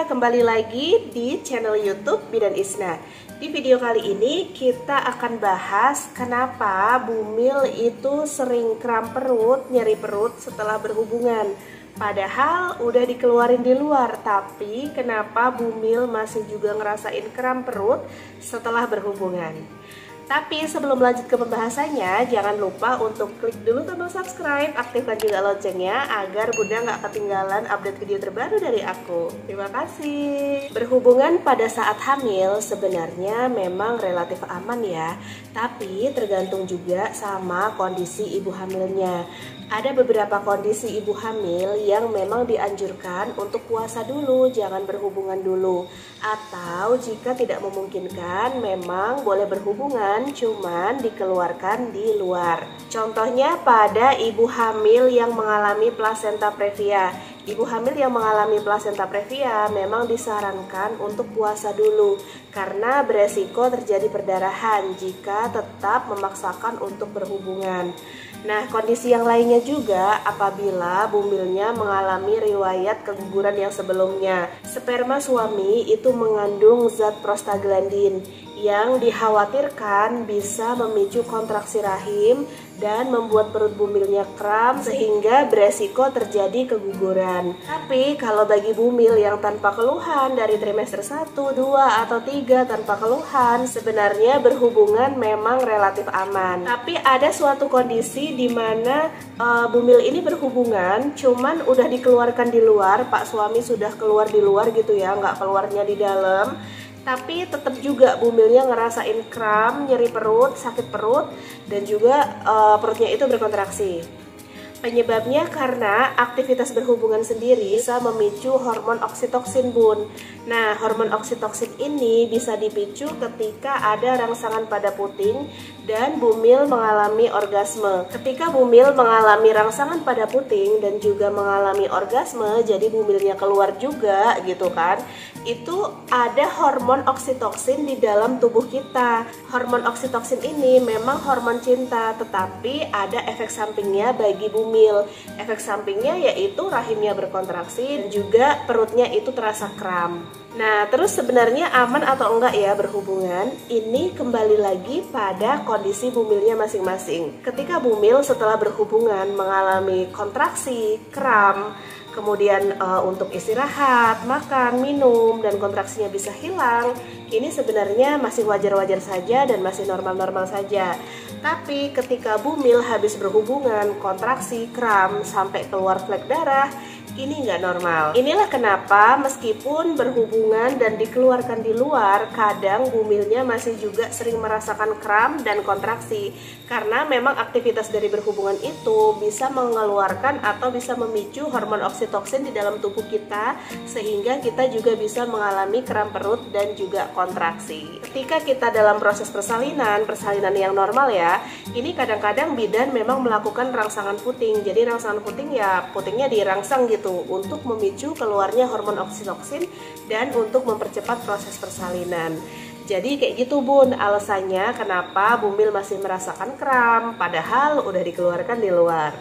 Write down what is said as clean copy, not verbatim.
kembali lagi di channel YouTube Bidan Isna. Di video kali ini kita akan bahas kenapa bumil itu sering kram perut, nyeri perut setelah berhubungan. Padahal udah dikeluarin di luar, tapi kenapa bumil masih juga ngerasain kram perut setelah berhubungan? Tapi sebelum lanjut ke pembahasannya, jangan lupa untuk klik dulu tombol subscribe, aktifkan juga loncengnya agar Bunda nggak ketinggalan update video terbaru dari aku. Terima kasih. Berhubungan pada saat hamil sebenarnya memang relatif aman ya, tapi tergantung juga sama kondisi ibu hamilnya. Ada beberapa kondisi ibu hamil yang memang dianjurkan untuk puasa dulu, jangan berhubungan dulu. Atau jika tidak memungkinkan, memang boleh berhubungan, cuman dikeluarkan di luar. Contohnya pada ibu hamil yang mengalami plasenta previa. Ibu hamil yang mengalami plasenta previa memang disarankan untuk puasa dulu karena beresiko terjadi perdarahan jika tetap memaksakan untuk berhubungan. Nah, kondisi yang lainnya juga apabila bumilnya mengalami riwayat keguguran yang sebelumnya. Sperma suami itu mengandung zat prostaglandin yang dikhawatirkan bisa memicu kontraksi rahim dan membuat perut bumilnya kram sehingga beresiko terjadi keguguran. Tapi kalau bagi bumil yang tanpa keluhan dari trimester 1, 2, atau 3 tanpa keluhan, sebenarnya berhubungan memang relatif aman. Tapi ada suatu kondisi di mana bumil ini berhubungan cuman udah dikeluarkan di luar, pak suami sudah keluar di luar gitu ya, nggak keluarnya di dalam, tapi tetap juga bumilnya ngerasain kram, nyeri perut, sakit perut, dan juga perutnya itu berkontraksi. Penyebabnya karena aktivitas berhubungan sendiri bisa memicu hormon oksitoksin, Bun. Nah, hormon oksitoksin ini bisa dipicu ketika ada rangsangan pada puting dan bumil mengalami orgasme. Ketika bumil mengalami rangsangan pada puting dan juga mengalami orgasme, jadi bumilnya keluar juga gitu kan. Itu ada hormon oksitoksin di dalam tubuh kita. Hormon oksitoksin ini memang hormon cinta, tetapi ada efek sampingnya bagi bumil. Efek sampingnya yaitu rahimnya berkontraksi dan juga perutnya itu terasa kram. Nah, terus sebenarnya aman atau enggak ya berhubungan? Ini kembali lagi pada kondisi bumilnya masing-masing. Ketika bumil setelah berhubungan mengalami kontraksi, kram, kemudian untuk istirahat, makan, minum, dan kontraksinya bisa hilang, ini sebenarnya masih wajar-wajar saja dan masih normal-normal saja. Tapi ketika bumil habis berhubungan, kontraksi, kram, sampai keluar flek darah, ini nggak normal. Inilah kenapa meskipun berhubungan dan dikeluarkan di luar, kadang bumilnya masih juga sering merasakan kram dan kontraksi. Karena memang aktivitas dari berhubungan itu bisa mengeluarkan atau bisa memicu hormon oksitoksin di dalam tubuh kita, sehingga kita juga bisa mengalami kram perut dan juga kontraksi. Ketika kita dalam proses persalinan yang normal ya, ini kadang-kadang bidan memang melakukan rangsangan puting. Jadi rangsangan puting ya putingnya dirangsang gitu untuk memicu keluarnya hormon oksitoksin dan untuk mempercepat proses persalinan. Jadi kayak gitu, Bun, alasannya kenapa bumil masih merasakan kram padahal udah dikeluarkan di luar.